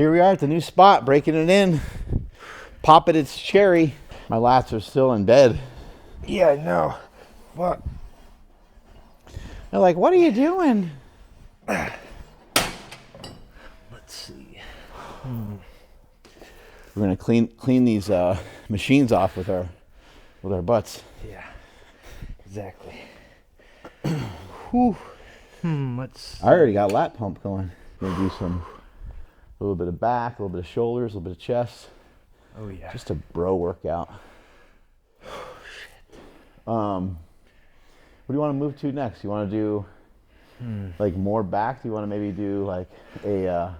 Here we are at the new spot, breaking it in. Popping its cherry. My lats are still in bed. Yeah, I know. What? They're like, what are you doing? Let's see. We're gonna clean these machines off with our butts. Yeah, exactly. Whew. Let's. I already got lat pump going. Gonna do a little bit of back, a little bit of shoulders, a little bit of chest. Oh yeah. Just a bro workout. What do you want to move to next? You want to do like more back? Do you want to maybe do like or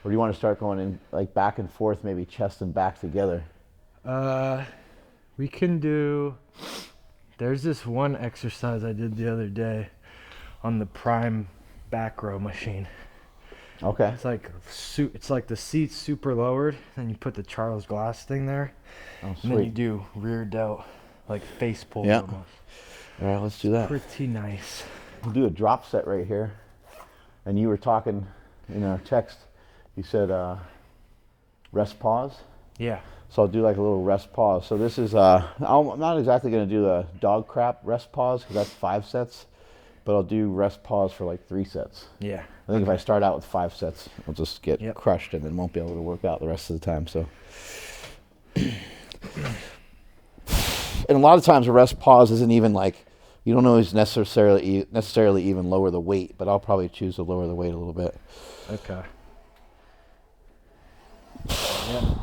do you want to start going in like back and forth, maybe chest and back together? We can do. There's this one exercise I did the other day on the prime back row machine. Okay. It's like the seat's super lowered, and you put the Charles Glass thing there, Oh, sweet. and then you do rear delt, like face pull. Yeah. Almost. All right, let's do that. Pretty nice. We'll do a drop set right here. And you were talking in our text. You said rest pause. Yeah. So I'll do like a little rest pause. So this is I'm not exactly going to do the dog crap rest pause because that's 5 sets, but I'll do rest pause for like 3 sets. Yeah. I think if I start out with 5 sets, I'll just get crushed and then won't be able to work out the rest of the time. So, and a lot of times a rest pause isn't even like, you don't always necessarily even lower the weight, but I'll probably choose to lower the weight a little bit. Okay. Yeah.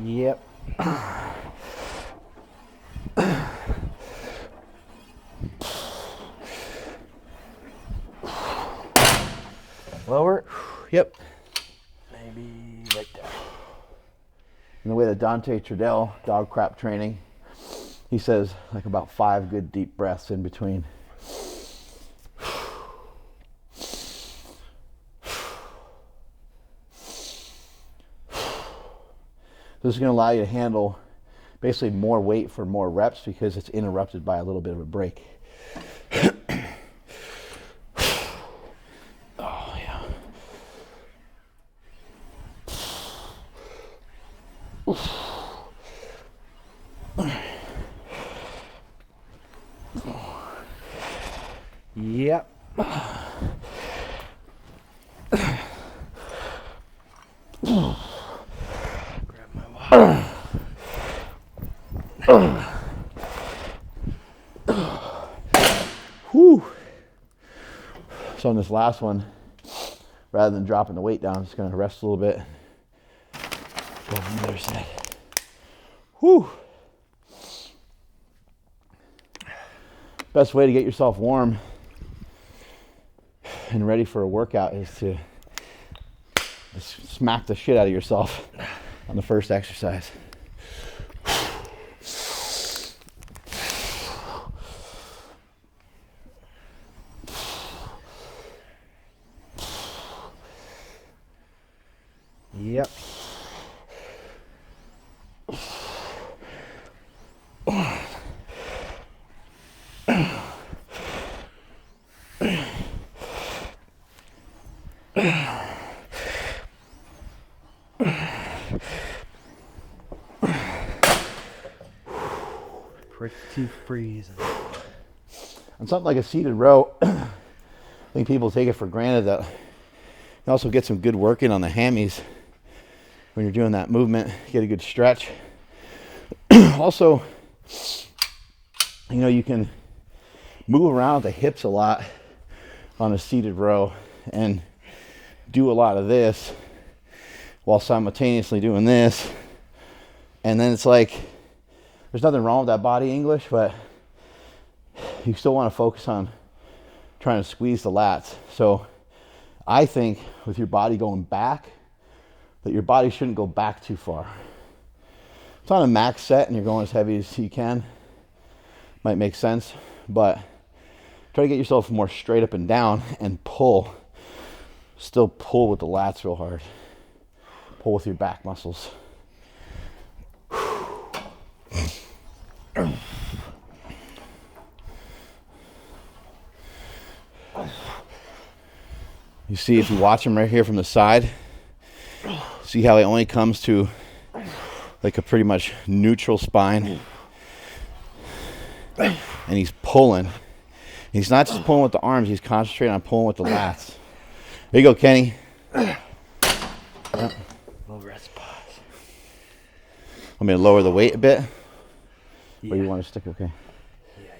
Yep. Lower. Yep. Maybe right there. And the way that Dante Trudell, dog crap training, he says like about 5 good deep breaths in between. This is going to allow you to handle basically more weight for more reps because it's interrupted by a little bit of a break. Oh, yeah. Yep. Whew. So on this last one, rather than dropping the weight down, I'm just going to rest a little bit. Go on the other side. Whew. Best way to get yourself warm and ready for a workout is to just smack the shit out of yourself on the first exercise. Yep. Pretty freezing. On something like a seated row, I think people take it for granted that you also get some good work in on the hammies when you're doing that movement. Get a good stretch. Also, you can move around the hips a lot on a seated row and do a lot of this while simultaneously doing this. And then it's like, there's nothing wrong with that body English, but you still want to focus on trying to squeeze the lats. So I think with your body going back, that your body shouldn't go back too far. It's on a max set and you're going as heavy as you can. Might make sense, but try to get yourself more straight up and down and pull. Still pull with the lats real hard. Pull with your back muscles. You see, if you watch him right here from the side, see how he only comes to like a pretty much neutral spine, and he's pulling. He's not just pulling with the arms, he's concentrating on pulling with the lats. There you go, Kenny. Yep. Low rest pause. Want me to lower the weight a bit? Yeah. Or you want to stick? Okay. Yeah.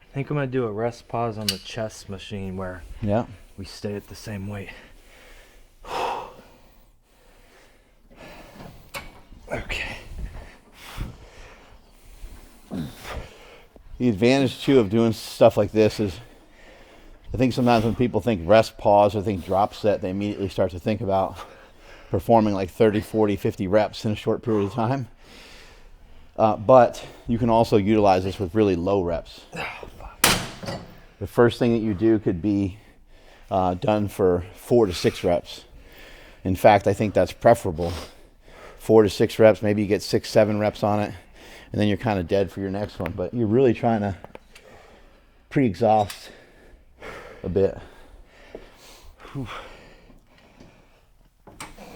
I think I'm gonna do a rest pause on the chest machine where we stay at the same weight. Okay. The advantage too of doing stuff like this is, I think sometimes when people think rest pause or think drop set, they immediately start to think about performing like 30, 40, 50 reps in a short period of time. But you can also utilize this with really low reps. The first thing that you do could be done for 4 to 6 reps. In fact, I think that's preferable. 4 to 6 reps, maybe you get 6, 7 reps on it, and then you're kind of dead for your next one. But you're really trying to pre-exhaust a bit.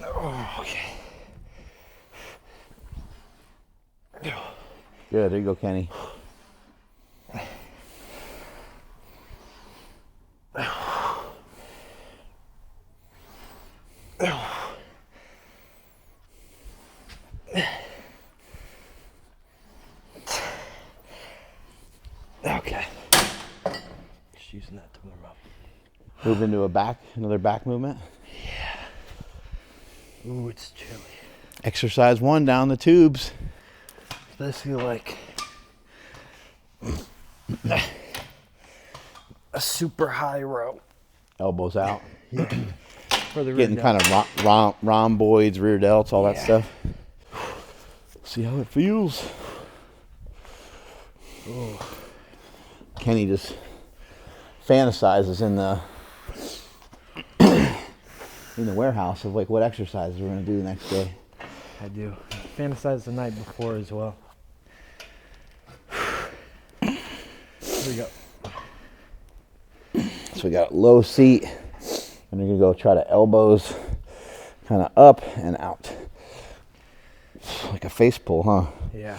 Oh, okay. Good, there you go, Kenny. Okay. Just using that to warm up. Move into another back movement. Yeah. Ooh, it's chilly. Exercise 1 down the tubes. It's basically like a super high row. Elbows out. Yeah. For the Getting kind of rhomboids, rear delts, all that stuff. See how it feels. Ooh. Kenny just fantasizes in the warehouse of like what exercises we're gonna do the next day. I do. Fantasize the night before as well. Here we go. So we got low seat, and we're gonna go try to elbows kind of up and out. Like a face pull, huh? Yeah.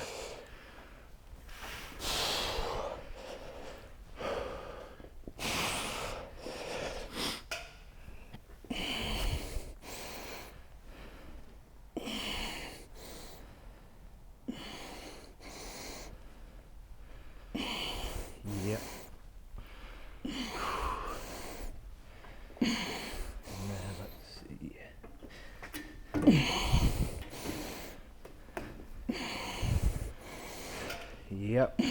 Yep. Let's see. Yep.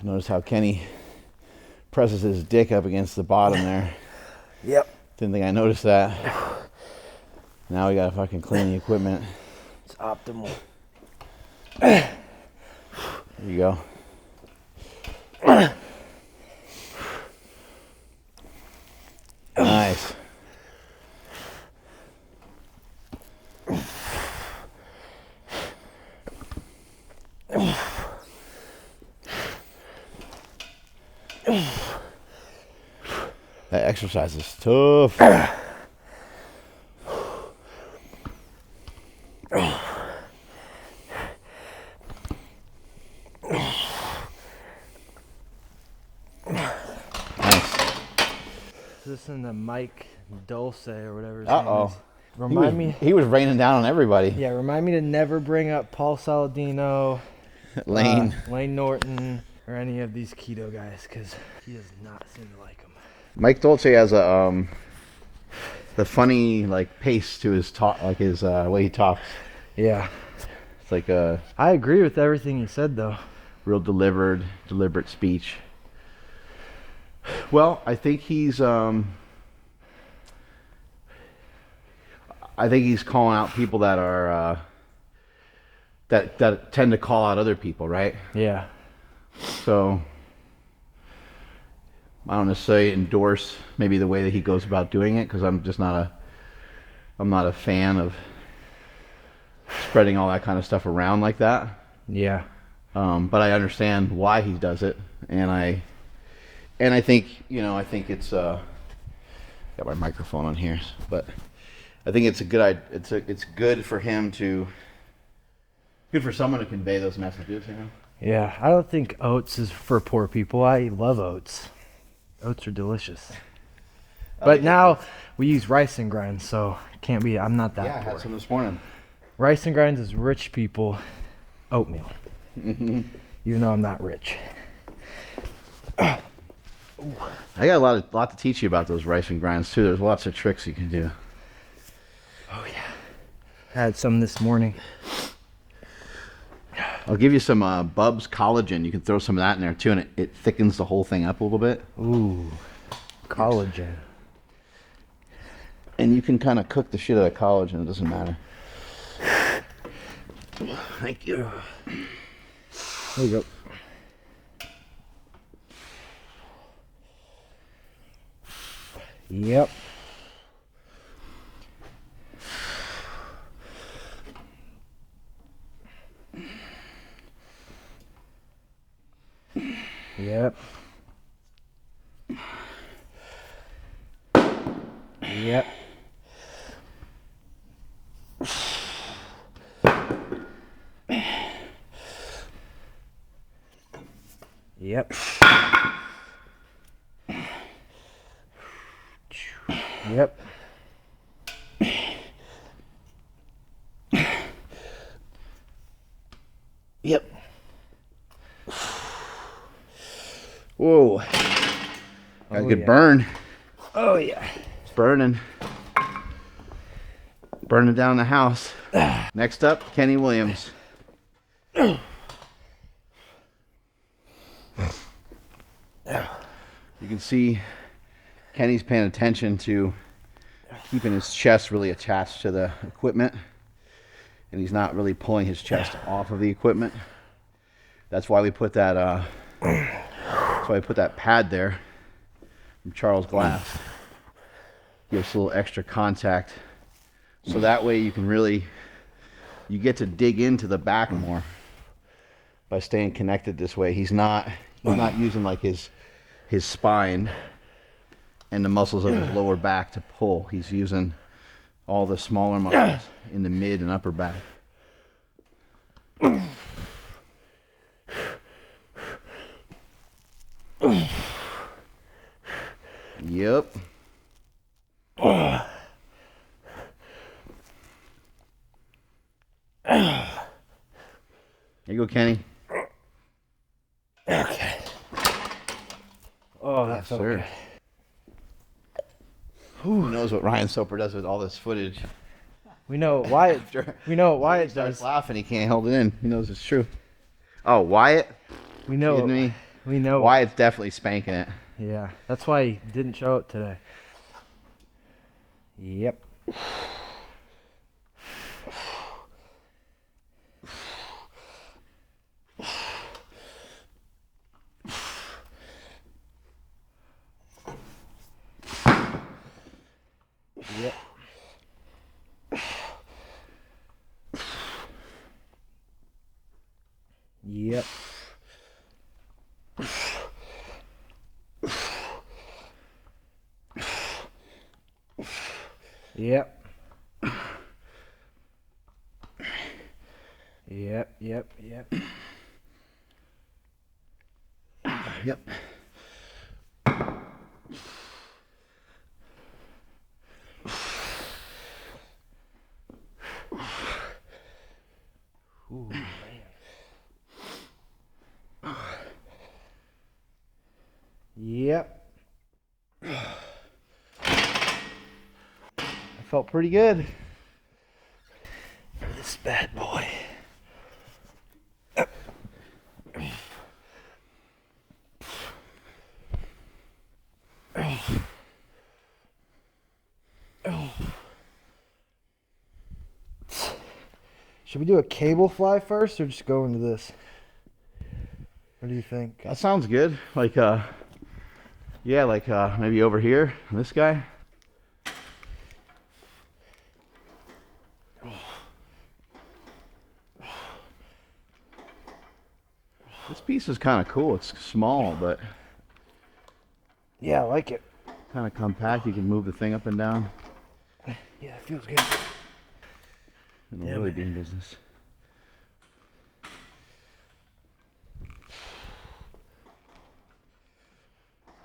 Notice how Kenny presses his dick up against the bottom there. Yep. Didn't think I noticed that. Now we gotta fucking clean the equipment. It's optimal. There you go. Nice. That exercise is tough. This in the Mike Dulce or whatever his Uh-oh. name is. Remind me. He was raining down on everybody. Yeah, remind me to never bring up Paul Saladino, Lane. Lane Norton, or any of these keto guys, because he does not seem to like them. Mike Dolce has a the funny like pace to his talk, like his way he talks. Yeah. It's like a I agree with everything he said, though. real deliberate speech. Well, I think he's calling out people that are that tend to call out other people, right? Yeah. So I don't necessarily endorse maybe the way that he goes about doing it, because I'm not a fan of spreading all that kind of stuff around like that. Yeah. But I understand why he does it, and I think, I think it's got my microphone on here, but I think it's a good idea. It's good for him to, good for someone to convey those messages, Yeah. I don't think oats is for poor people. I love oats. Oats are delicious. But now we use rice and grinds, so can't be. I'm not that Yeah, I poor. had some this morning. Rice and grinds is rich people oatmeal. Even though I'm not rich. I got a lot to teach you about those rice and grinds too. There's lots of tricks you can do. Oh yeah. Had some this morning. I'll give you some Bub's collagen. You can throw some of that in there too, and it thickens the whole thing up a little bit. Ooh, collagen. And you can kind of cook the shit out of collagen. It doesn't matter. Thank you. There you go. Yep. Yep. Yep. Yep. Yep. Yep. Whoa. Got a good burn. Oh yeah. It's burning. Burning down the house. Next up, Kenny Williams. You can see Kenny's paying attention to keeping his chest really attached to the equipment, and he's not really pulling his chest off of the equipment. That's why we put that pad there from Charles Glass. Gives a little extra contact, so that way you get to dig into the back more by staying connected this way. He's not using like his spine and the muscles of his lower back to pull. He's using all the smaller muscles in the mid and upper back. Yep. Here you go, Kenny. Okay. Oh, that's Yes, sir. okay. Who knows what Ryan Soper does with all this footage? We know Wyatt. We know what Wyatt Starts does. laughing, he can't hold it in. He knows it's true. Oh, Wyatt? We know. Kidding me? We know. Wyatt's definitely spanking it. Yeah, that's why he didn't show up today. Yep. Yep. Yep. Yep. Yep, yep, yep. Yep. Ooh, man. Yep. I felt pretty good for this bad boy. Should we do a cable fly first or just go into this? What do you think? That sounds good. Like, yeah, like maybe over here, this guy. This piece is kind of cool. It's small, but Yeah, I like it. kind of compact. You can move the thing up and down. Yeah, it feels good. In the Yeah, really man. bean business.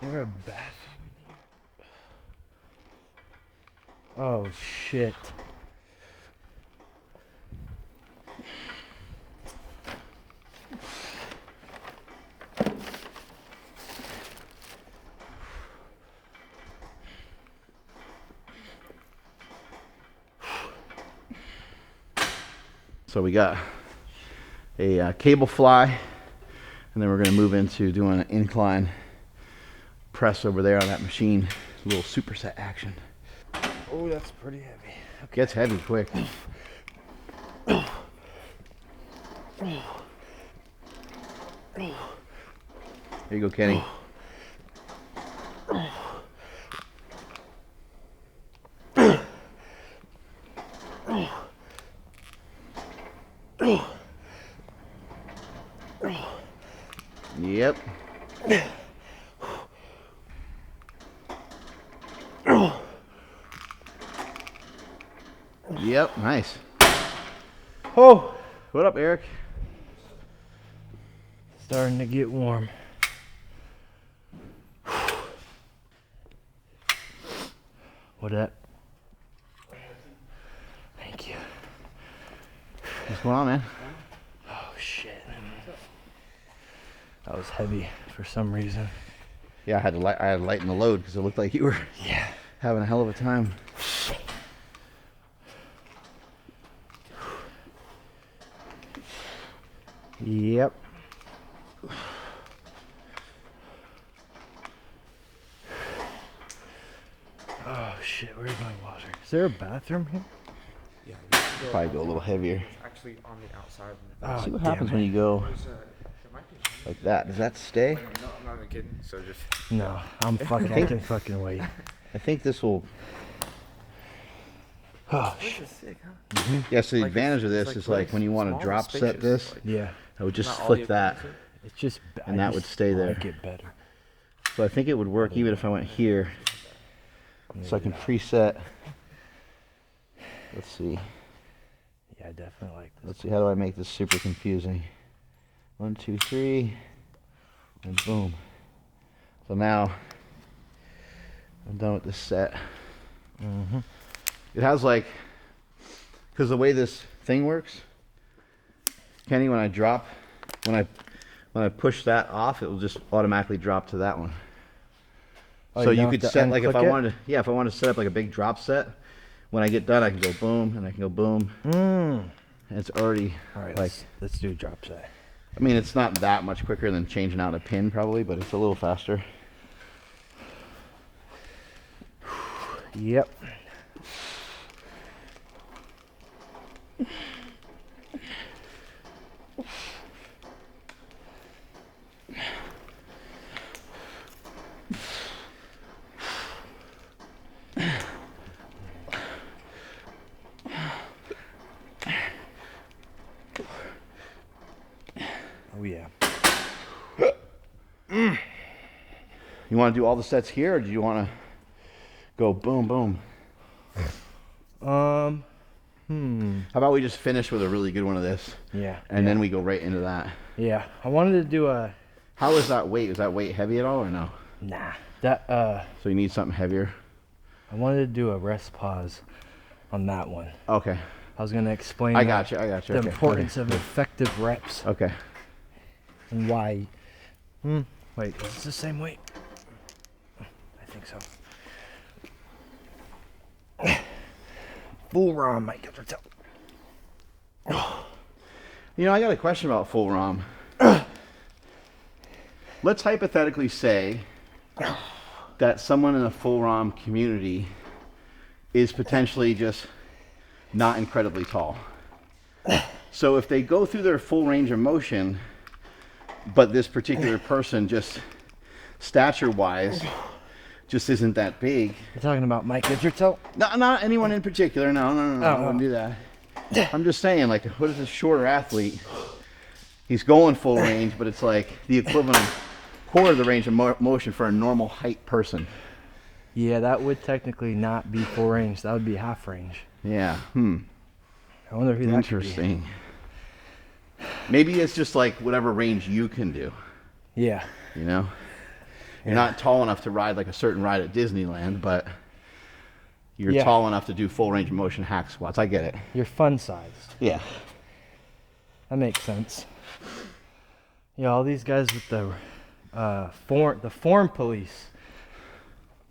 Is there a bathroom in here? Oh shit. So we got a cable fly, and then we're going to move into doing an incline press over there on that machine. A little superset action. Oh, that's pretty heavy. Gets heavy quick. Here you go, Kenny. Yep. Yep, nice. Oh, What up, Eric? starting to get warm. What that? Thank you. What's going on, man? Oh shit. That was heavy for some reason. Yeah, I had to lighten the load because it looked like you were Yeah. having a hell of a time. Yep. Oh shit, where's my water? Is there a bathroom here? Yeah, Probably go a little heavier. actually on the outside. Oh, See what damn happens it. when you go There might be. like that. Does that stay? No, I'm not even kidding. So just. No, I can fucking wait. I think this will. Oh This shit. is sick, huh? Yeah, so the Like, advantage of it's this like is like really when you want to small, drop set spacious, this, like, Yeah. I would just not all flick you that. can fit. It's just And that would stay there. Like it better. So I think it would work even if I went here. So I can preset. Let's see. Yeah, I definitely like this. Let's see. How do I make this super confusing? 1, 2, 3, and boom. So now I'm done with this set. Mm-hmm. It has like, because the way this thing works, Kenny, when I push that off, it will just automatically drop to that one. Oh, So you you don't could have to set like if unclick I it? wanted to, yeah, if I wanted to set up like a big drop set, when I get done, I can go boom and I can go boom, Mm. and it's already All right, like. let's do a drop set. I mean, it's not that much quicker than changing out a pin probably, but it's a little faster. Yep. Oh yeah. You want to do all the sets here, or do you want to go boom, boom? Hmm. How about we just finish with a really good one of this, Yeah. and then we go right into that? Yeah. I wanted to do a. How is that weight? Is that weight heavy at all, or no? Nah. That So you need something heavier? I wanted to do a rest pause on that one. Okay. I was gonna explain. I got you. I got you. The Okay. importance of effective reps Okay. and why. Wait, is this the same weight? I think so. Full ROM, might get to tell. You know, I got a question about full ROM. Let's hypothetically say that someone in the full ROM community is potentially just not incredibly tall. So if they go through their full range of motion, but this particular person just stature-wise just isn't that big. You're talking about Mike Idrito? No, not anyone in particular. No, I wouldn't do that. I'm just saying, like, what is this shorter athlete? He's going full range, but it's like the equivalent of quarter of the range of motion for a normal height person. Yeah, that would technically not be full range. That would be half range. Yeah. I wonder who that could be. Interesting. Maybe it's just like whatever range you can do. Yeah. You know? You're not tall enough to ride like a certain ride at Disneyland, but you're tall enough to do full range of motion hack squats. I get it. You're fun sized. Yeah. That makes sense. Yeah, all these guys with the form police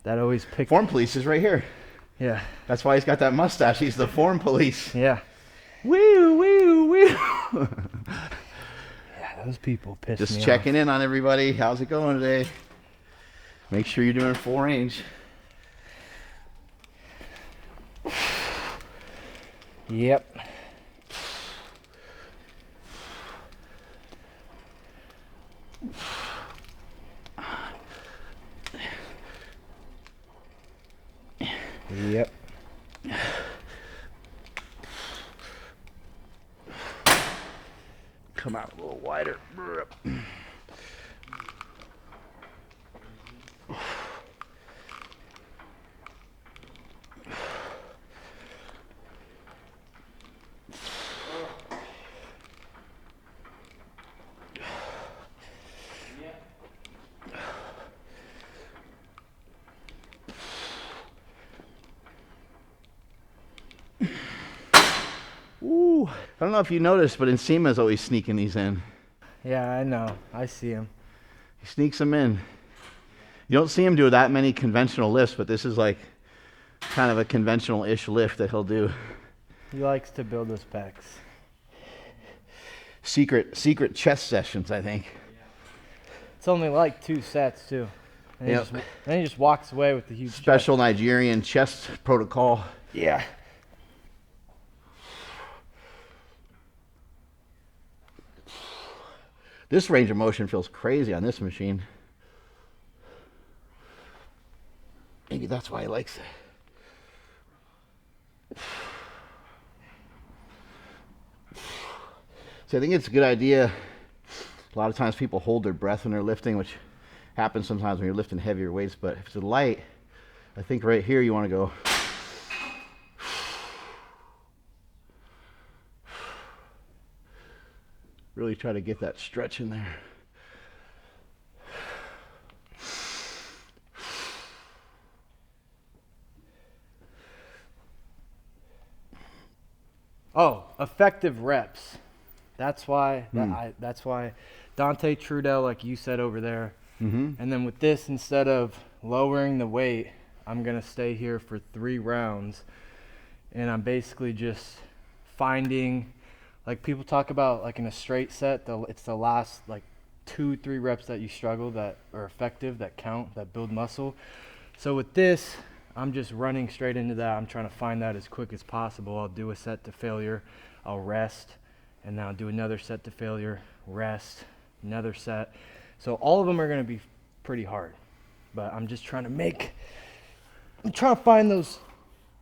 that always pick. Form police is right here. Yeah. That's why he's got that mustache. He's the form police. Yeah. Woo, woo, woo. Yeah, those people piss me off. Just checking in on everybody. How's it going today? Make sure you're doing full range. Yep. Yep. Come out a little wider. Ooh, I don't know if you noticed, but Nsima is always sneaking these in. Yeah, I know. I see him. He sneaks them in. You don't see him do that many conventional lifts, but this is like kind of a conventional-ish lift that he'll do. He likes to build his pecs. Secret chest sessions, I think. It's only like 2 sets too. And then he just walks away with the huge Special Nigerian chest protocol. Yeah. This range of motion feels crazy on this machine. Maybe that's why he likes it. So I think it's a good idea. A lot of times people hold their breath when they're lifting, which happens sometimes when you're lifting heavier weights, but if it's light, I think right here you want to go. Really try to get that stretch in there. Oh, effective reps. That's why. That's why Dante Trudell, like you said over there. Mm-hmm. And then with this, instead of lowering the weight, I'm gonna stay here for 3 rounds, and I'm basically just finding. Like people talk about, like in a straight set, it's the last like 2-3 reps that you struggle that are effective, that count, that build muscle. So with this, I'm just running straight into that. I'm trying to find that as quick as possible. I'll do a set to failure, I'll rest, and then I'll do another set to failure, rest, another set. So all of them are going to be pretty hard, but I'm just trying to find those.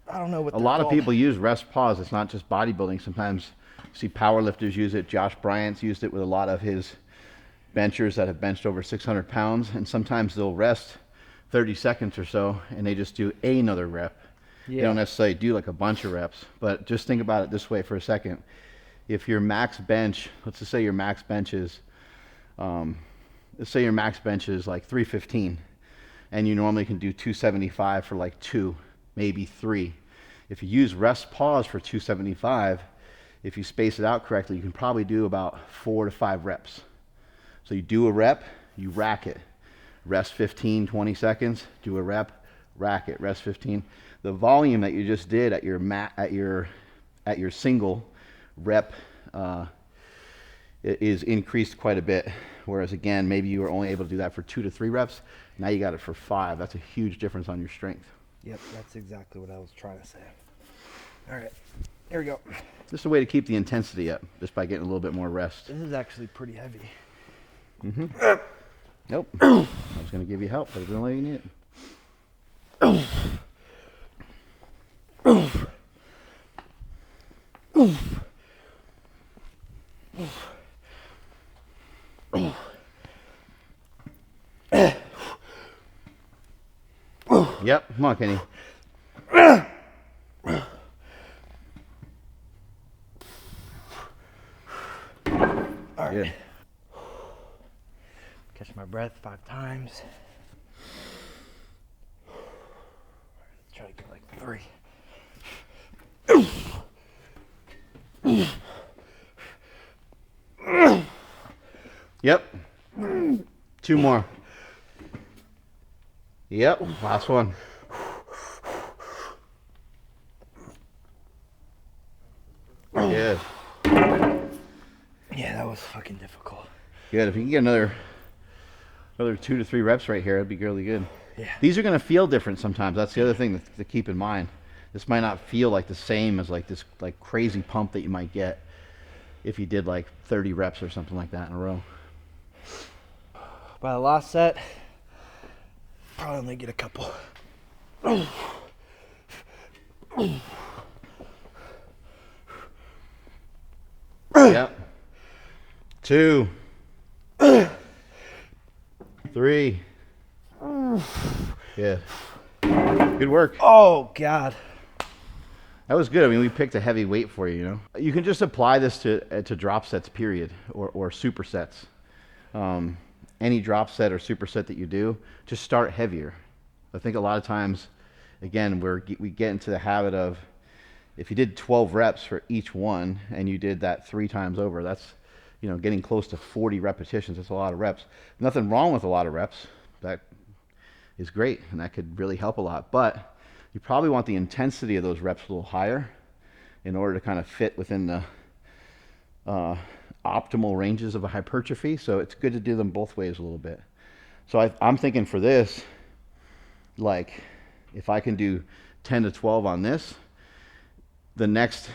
I don't know what. A lot of people use rest pause. It's not just bodybuilding. Sometimes you see powerlifters use it. Josh Bryant's used it with a lot of his benchers that have benched over 600 pounds, and sometimes they'll rest 30 seconds or so, and they just do another rep. Yeah. They don't necessarily do like a bunch of reps, but just think about it this way for a second. If your max bench, let's just say your max bench is, let's say your max bench is like 315, and you normally can do 275 for like 2, maybe 3. If you use rest pause for 275, if you space it out correctly, you can probably do about 4 to 5 reps. So you do a rep, you rack it. Rest 15, 20 seconds, do a rep, rack it, rest 15. The volume that you just did at your at your single rep is increased quite a bit. Whereas again, maybe you were only able to do that for 2 to 3 reps. Now you got it for 5. That's a huge difference on your strength. Yep, that's exactly what I was trying to say. All right. Here we go. Just a way to keep the intensity up, just by getting a little bit more rest. This is actually pretty heavy. Nope. I was going to give you help, but I didn't let you need it. Yep, come on, Kenny. All right. Good. Catch my breath 5 times. Let's try to get like 3. Yep. 2 more. Yep, last one. Good. Yeah, that was fucking difficult. Good. If you can get another 2 to 3 reps right here, that'd be really good. Yeah. These are going to feel different sometimes. That's the other thing to keep in mind. This might not feel like the same as like this like crazy pump that you might get if you did like 30 reps or something like that in a row. By the last set, probably only get a couple. Yep. 2. 3. Good. Good work. Oh, God. That was good. I mean, we picked a heavy weight for you, you know. You can just apply this to drop sets, period, or supersets. Any drop set or superset that you do, just start heavier. I think a lot of times, again, we get into the habit of, if you did 12 reps for each one and you did that 3 times over, that's, you know, getting close to 40 repetitions. That's a lot of reps. Nothing wrong with a lot of reps. That is great, and that could really help a lot. But you probably want the intensity of those reps a little higher in order to kind of fit within the optimal ranges of a hypertrophy. So it's good to do them both ways a little bit. So I'm thinking for this, like, if I can do 10 to 12 on this, the next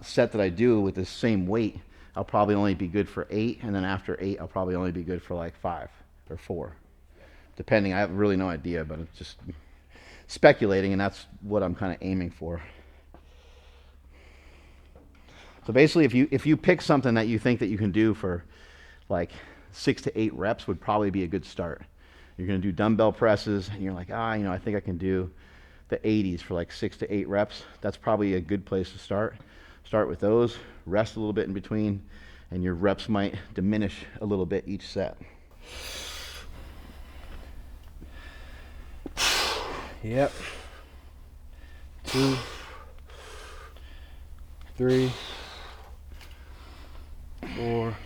set that I do with the same weight, I'll probably only be good for 8, and then after 8, I'll probably only be good for like 5 or 4, depending. I have really no idea, but it's just speculating, and that's what I'm kind of aiming for. So basically, if you pick something that you think that you can do for like 6 to 8 reps, would probably be a good start. You're going to do dumbbell presses, and you're like, you know, I think I can do the 80s for like 6 to 8 reps. That's probably a good place to start. Start with those, rest a little bit in between, and your reps might diminish a little bit each set. Yep. 2, 3, 4,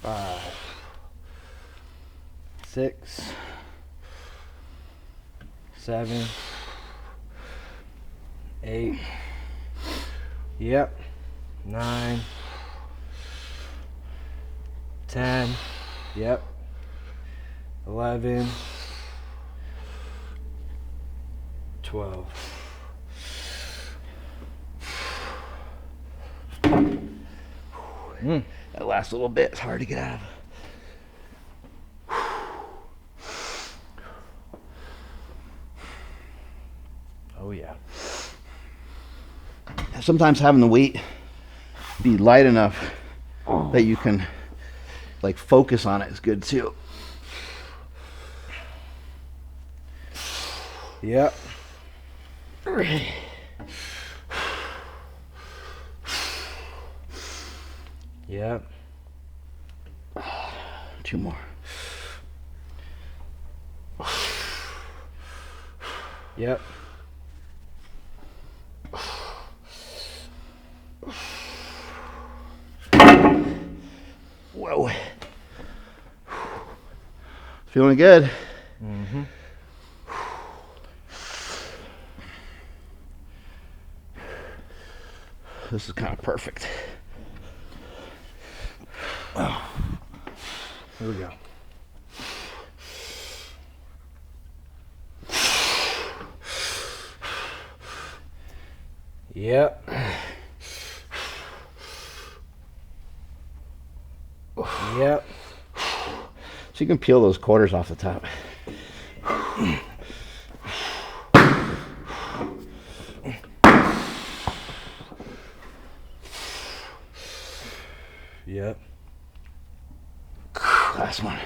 5, 6, 7, 8. Yep. 9, 10. Yep. 11, 12. That last little bit is hard to get out of. Oh yeah. Sometimes having the weight be light enough that you can like focus on it is good too. Yep. Yep. 2 more. Yep. Whoa. Feeling good. Mm-hmm. This is kind of perfect. Here we go. Yep. Yep. So you can peel those quarters off the top. Yep. Last one.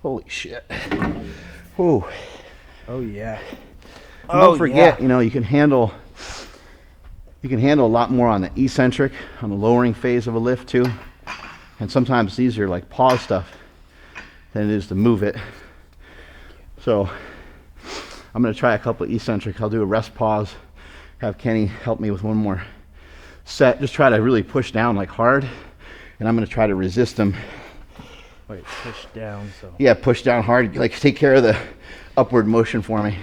Holy shit. Whew. Oh yeah. Don't forget, you know, you can handle a lot more on the eccentric, on the lowering phase of a lift too. And sometimes it's easier like pause stuff than it is to move it. So I'm gonna try a couple of eccentric. I'll do a rest pause, have Kenny help me with one more set. Just try to really push down like hard. And I'm gonna try to resist them. Wait, push down, so. Yeah, push down hard. Like take care of the upward motion for me.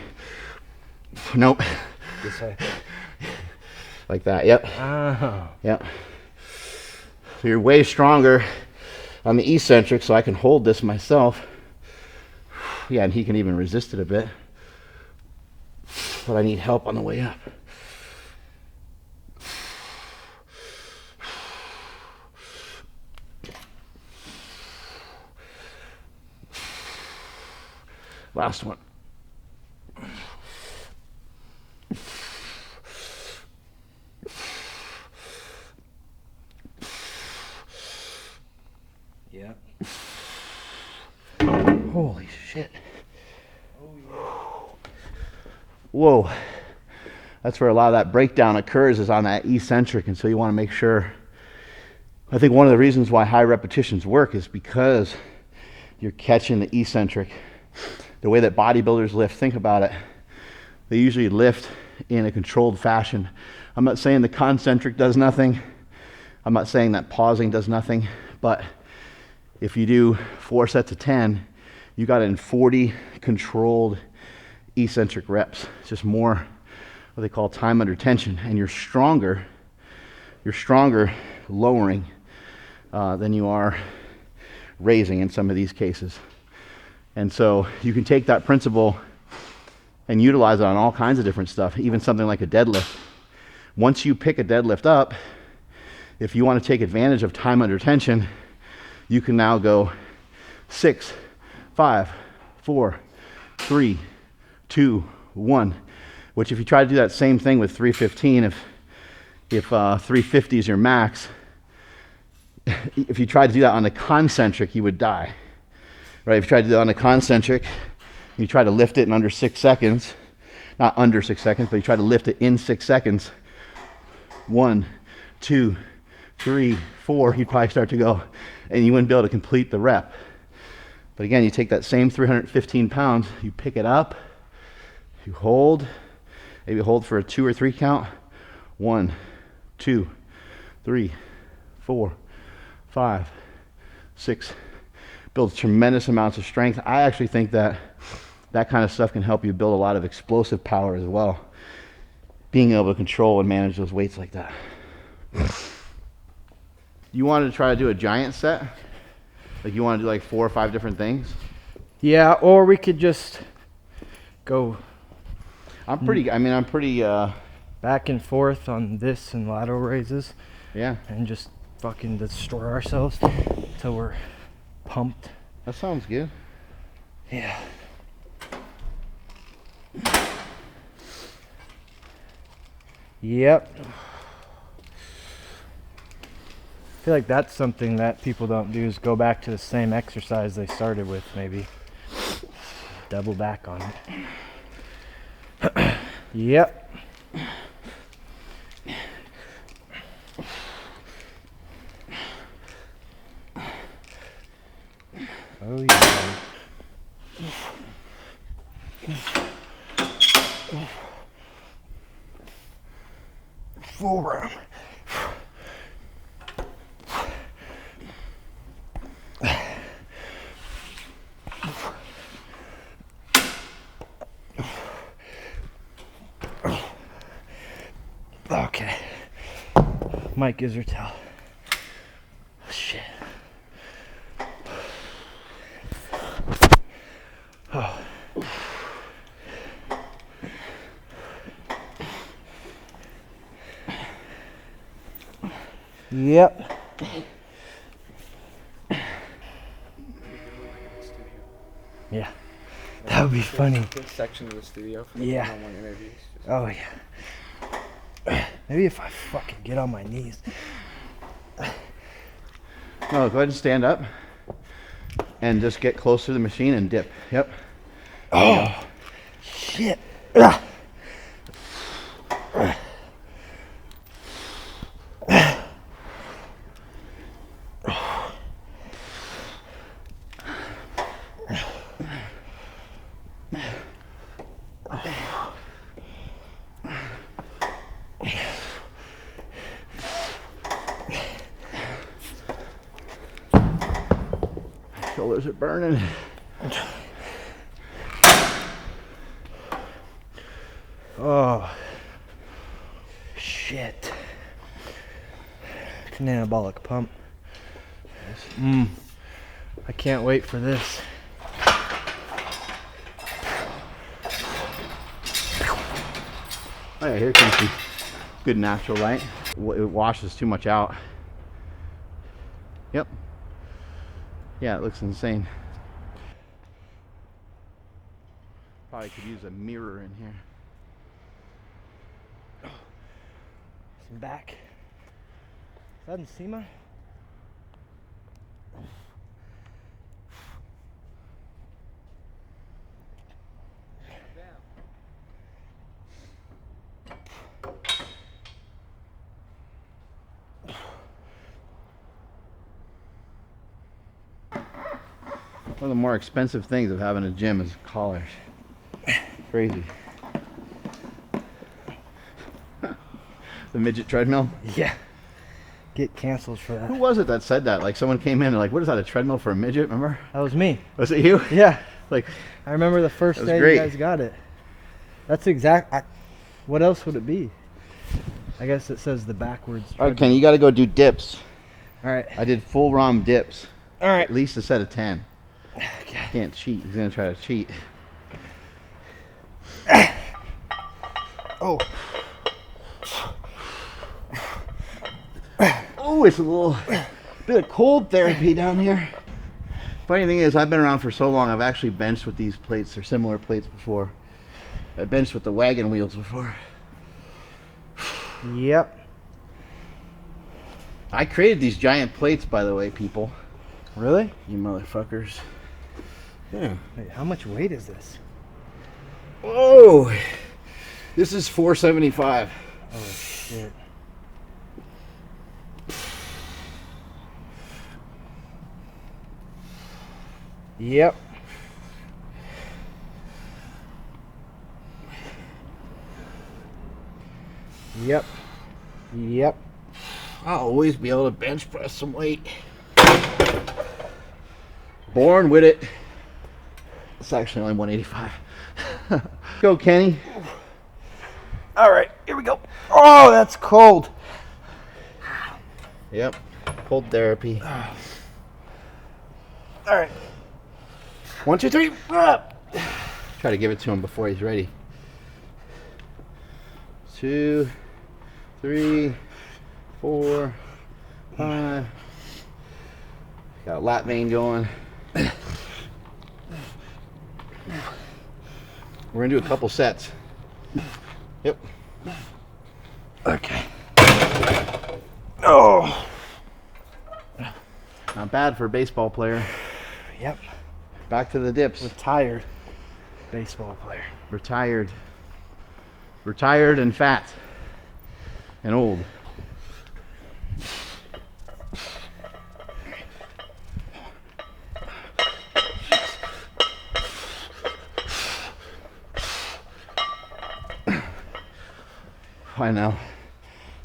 Nope. This way. Like that, yep. Oh. Yep. So you're way stronger on the eccentric, so I can hold this myself. Yeah, and he can even resist it a bit. But I need help on the way up. Last one. Yeah. Holy shit. Oh, yeah. Whoa. That's where a lot of that breakdown occurs, is on that eccentric, and so you want to make sure. I think one of the reasons why high repetitions work is because you're catching the eccentric. The way that bodybuilders lift, think about it. They usually lift in a controlled fashion. I'm not saying the concentric does nothing. I'm not saying that pausing does nothing, but if you do 4 sets of 10, you got it in 40 controlled eccentric reps. It's just more what they call time under tension, and you're stronger lowering than you are raising in some of these cases. And so you can take that principle and utilize it on all kinds of different stuff, even something like a deadlift. Once you pick a deadlift up, if you want to take advantage of time under tension, you can now go 6, 5, 4, 3, 2, 1. Which if you try to do that same thing with 315, if 350 is your max, if you try to do that on the concentric, you would die. Right? If you try to do that on the concentric, you try to lift it in under 6 seconds, not under 6 seconds, but you try to lift it in 6 seconds. 1, 2, 3, 4, you'd probably start to go, and you wouldn't be able to complete the rep. But again, you take that same 315 pounds, you pick it up, you hold, maybe hold for a 2 or 3 count. 1, 2, 3, 4, 5, 6. Builds tremendous amounts of strength. I actually think that that kind of stuff can help you build a lot of explosive power as well. Being able to control and manage those weights like that. You wanted to try to do a giant set? Like you want to do like 4 or 5 different things? Yeah, or we could just go I'm pretty back and forth on this and lateral raises. Yeah. And just fucking destroy ourselves till we're pumped. That sounds good. Yeah. Yep. I feel like that's something that people don't do, is go back to the same exercise they started with, maybe. Double back on it. Yep. Oh yeah. Full round. Okay. Mike Isertel. Shit. Oh. Yep. Yeah. That would be funny. This section of the studio for Yeah. one-on-one interviews. Just Oh, yeah. Maybe if I fucking get on my knees. No, go ahead and stand up and just get close to the machine and dip. Yep. Oh, shit. Ugh. Shoulders are burning. Oh, shit. It's an anabolic pump. I can't wait for this. Oh yeah, here comes some good natural light. It washes too much out. Yep. Yeah, it looks insane. Probably could use a mirror in here. Some back. Is that Nsima? One of the more expensive things of having a gym is collars. Crazy. The midget treadmill. Yeah. Get canceled for that. Who was it that said that? Like someone came in and like, what is that, a treadmill for a midget? Remember? That was me. Was it you? Yeah. Like, I remember the first That was day great. you guys got it. That's what else would it be? I guess it says the backwards. all right, Kenny, you got to go do dips. All right. I did full ROM dips. All right. At least a set of 10. Okay. Can't cheat. He's gonna try to cheat. Oh. Oh, it's a little bit of cold therapy down here. Funny thing is, I've been around for so long, I've actually benched with these plates or similar plates before. I benched with the wagon wheels before. Yep. I created these giant plates, by the way, people. Really? You motherfuckers. Yeah. Wait, how much weight is this? Whoa! This is 475. Oh shit. Yep. Yep. Yep. I'll always be able to bench press some weight. Born with it. It's actually only 185. Go, Kenny. All right, here we go. Oh, that's cold. Yep. Cold therapy. All right. 1, 2, 3. Up. Try to give it to him before he's ready. 2, 3, 4, 5. Got a lat vein going. We're gonna do a couple sets. Yep. Okay. Oh. Not bad for a baseball player. Yep. Back to the dips. Retired baseball player. Retired. Retired and fat. And old. Why now?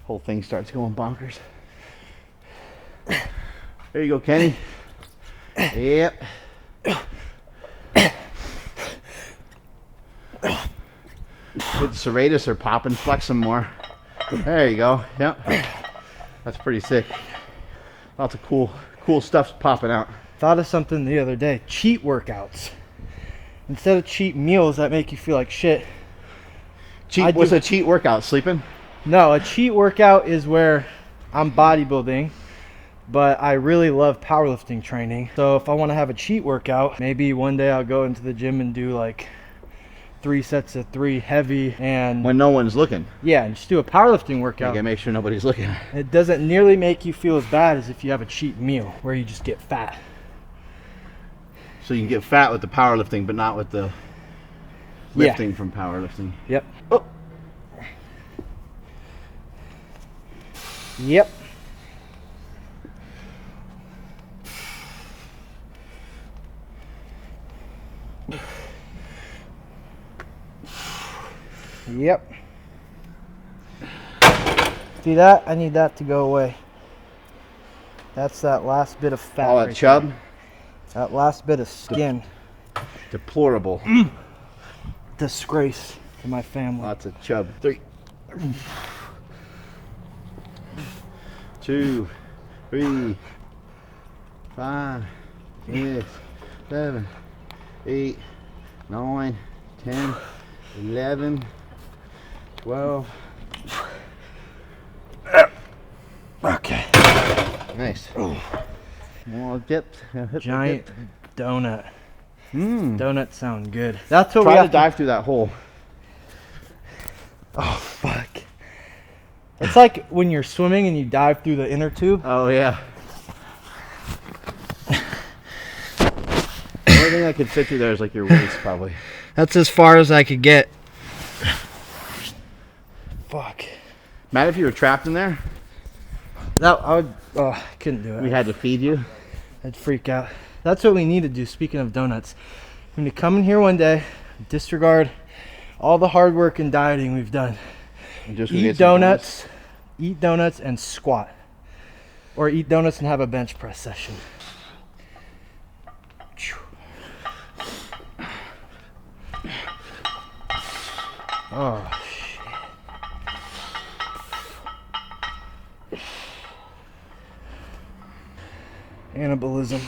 Whole thing starts going bonkers. There you go, Kenny. Yep. Hit serratus or pop and flex some more. There you go. Yep. That's pretty sick. Lots of cool stuff's popping out. Thought of something the other day. Cheat workouts. Instead of cheat meals that make you feel like shit. What's a cheat workout? Sleeping? No, a cheat workout is where I'm bodybuilding, but I really love powerlifting training. So if I want to have a cheat workout, maybe one day I'll go into the gym and do like 3 sets of 3 heavy and When no one's looking. yeah, and just do a powerlifting You workout. gotta make sure nobody's looking. It doesn't nearly make you feel as bad as if you have a cheat meal where you just get fat. So you can get fat with the powerlifting, but not with the lifting from powerlifting. Yep. Oh. Yep. Yep. See that? I need that to go away. That's that last bit of fat. All that right chub. there. That last bit of skin. Deplorable. Disgrace to my family. Lots of chub. 3, 2, 3, 5, 6, 7, 8, 9, 10, 11, 12. Okay. Nice. More dipped. Giant donut. Mmm. Donuts sound good. That's what we Try to have dive through that hole. Oh, fuck. It's like when you're swimming and you dive through the inner tube. Oh, yeah. The only thing I could fit through there is like your waist, probably. That's as far as I could get. Fuck. Matt, if you were trapped in there, That I would. Oh, I couldn't do it. we had to feed you. I'd freak out. That's what we need to do. Speaking of donuts, we need to come in here one day, disregard all the hard work and dieting we've done. And just Eat donuts, and squat, or eat donuts and have a bench press session. Oh shit. Cannibalism.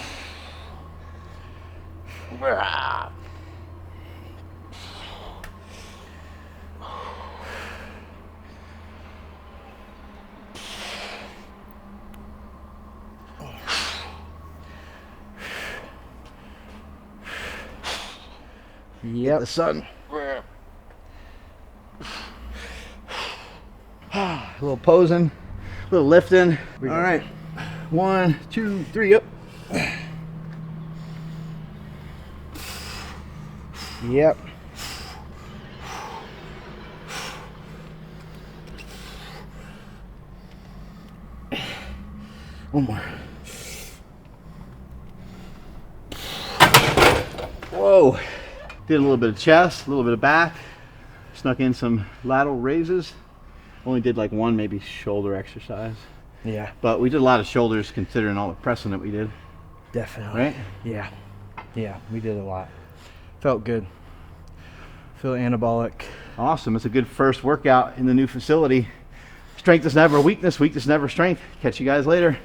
Yep. The sun. A little posing, a little lifting. All right. 1, 2, 3, up. Yep. One more. Whoa. Did a little bit of chest, a little bit of back. Snuck in some lateral raises. Only did like one maybe shoulder exercise. Yeah, But we did a lot of shoulders considering all the pressing that we did. definitely. Right? Yeah. Yeah, we did a lot. Felt good. Feel anabolic. Awesome. It's a good first workout in the new facility. Strength is never weakness, weakness never strength. Catch you guys later.